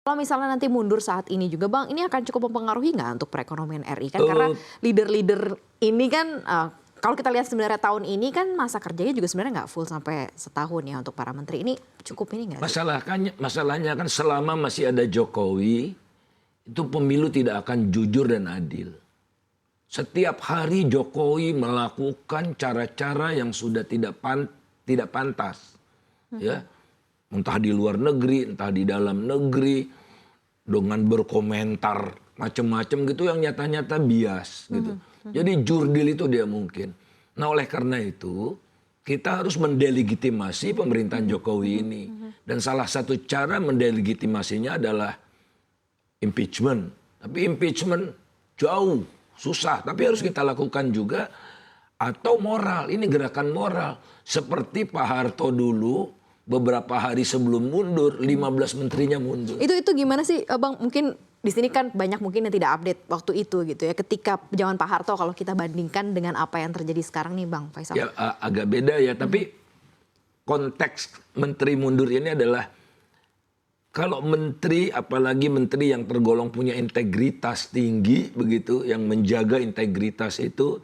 Kalau misalnya nanti mundur saat ini juga Bang, ini akan cukup mempengaruhi nggak untuk perekonomian RI kan? Karena leader-leader ini kan kalau kita lihat sebenarnya tahun ini kan masa kerjanya juga sebenarnya nggak full sampai setahun ya untuk para menteri. Ini cukup ini nggak sih? Masalahnya kan selama masih ada Jokowi, itu pemilu tidak akan jujur dan adil. Setiap hari Jokowi melakukan cara-cara yang sudah tidak pantas. Ya. Entah di luar negeri, entah di dalam negeri, dengan berkomentar macam-macam gitu yang nyata-nyata bias gitu. Jadi jurdil itu dia mungkin. Nah oleh karena itu kita harus mendelegitimasi pemerintahan Jokowi ini. Dan salah satu cara mendelegitimasinya adalah impeachment. Tapi impeachment jauh, susah. Tapi harus kita lakukan juga. Atau moral, ini gerakan moral. Seperti Pak Harto dulu, beberapa hari sebelum mundur, 15 menterinya mundur. Itu gimana sih Bang? Mungkin di sini kan banyak mungkin yang tidak update waktu itu gitu ya. Ketika zaman Pak Harto kalau kita bandingkan dengan apa yang terjadi sekarang nih Bang Faisal. Ya agak beda ya, tapi konteks menteri mundur ini adalah kalau menteri, apalagi menteri yang tergolong punya integritas tinggi begitu, yang menjaga integritas itu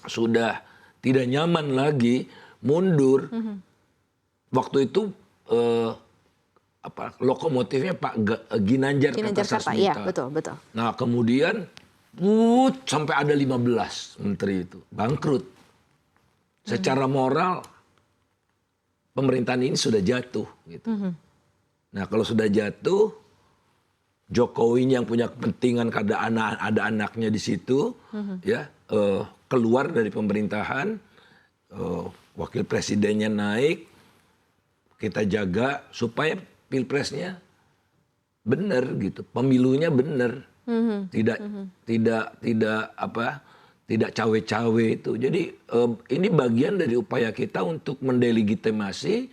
sudah tidak nyaman lagi mundur. Waktu itu lokomotifnya Pak Ginanjar Kartasasmita. Iya, betul. Nah, kemudian sampai ada 15 menteri itu bangkrut. Secara moral pemerintahan ini sudah jatuh gitu. Nah, kalau sudah jatuh, Jokowi yang punya kepentingan ada anaknya di situ, ya keluar dari pemerintahan, wakil presidennya naik. Kita jaga supaya pilpresnya benar gitu, pemilunya benar, tidak cawe-cawe itu. Jadi ini bagian dari upaya kita untuk mendelegitimasi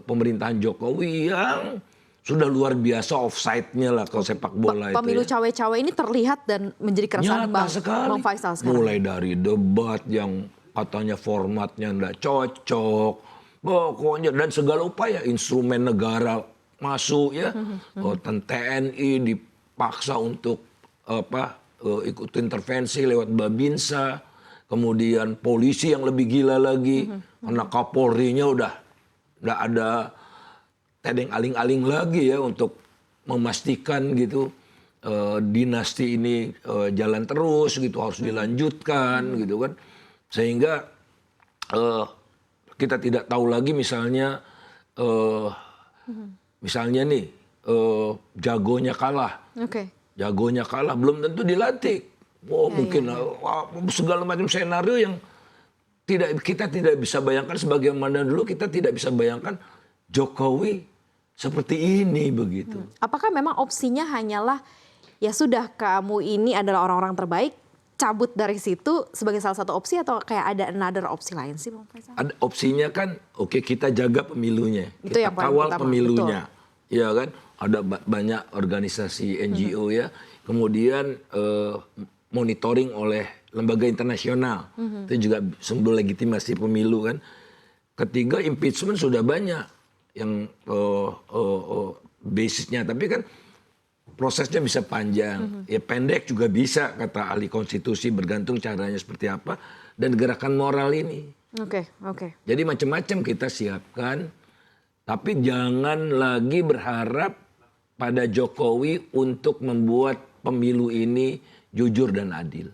pemerintahan Jokowi yang sudah luar biasa offside-nya lah kalau sepak bola itu. Pemilu cawe-cawe ini terlihat dan menjadi keresahan Bang Faisal sekarang. Mulai dari debat yang katanya formatnya nggak cocok, pokoknya dan segala upaya instrumen negara masuk ya, TNI dipaksa untuk ikut intervensi lewat Babinsa, kemudian polisi yang lebih gila lagi, karena Kapolri-nya udah nggak ada tedeng aling-aling lagi ya untuk memastikan gitu dinasti ini jalan terus gitu, harus dilanjutkan gitu kan. Sehingga kita tidak tahu lagi misalnya nih jagonya kalah. Jagonya kalah belum tentu dilantik. Mungkin segala macam senario yang kita tidak bisa bayangkan, sebagaimana dulu kita tidak bisa bayangkan Jokowi seperti ini begitu. Apakah memang opsinya hanyalah ya sudah kamu ini adalah orang-orang terbaik, cabut dari situ sebagai salah satu opsi, atau kayak ada another opsi lain sih Bang Faisal? Ada opsinya kan, oke, kita jaga pemilunya, itu kita kawal pemilunya, ya kan? Ada banyak organisasi NGO ya, kemudian monitoring oleh lembaga internasional, itu juga sumber legitimasi pemilu kan. Ketiga, impeachment sudah banyak yang basisnya, tapi kan prosesnya bisa panjang, ya pendek juga bisa, kata ahli konstitusi, bergantung caranya seperti apa, dan gerakan moral ini. Oke. Jadi macam-macam kita siapkan, tapi jangan lagi berharap pada Jokowi untuk membuat pemilu ini jujur dan adil.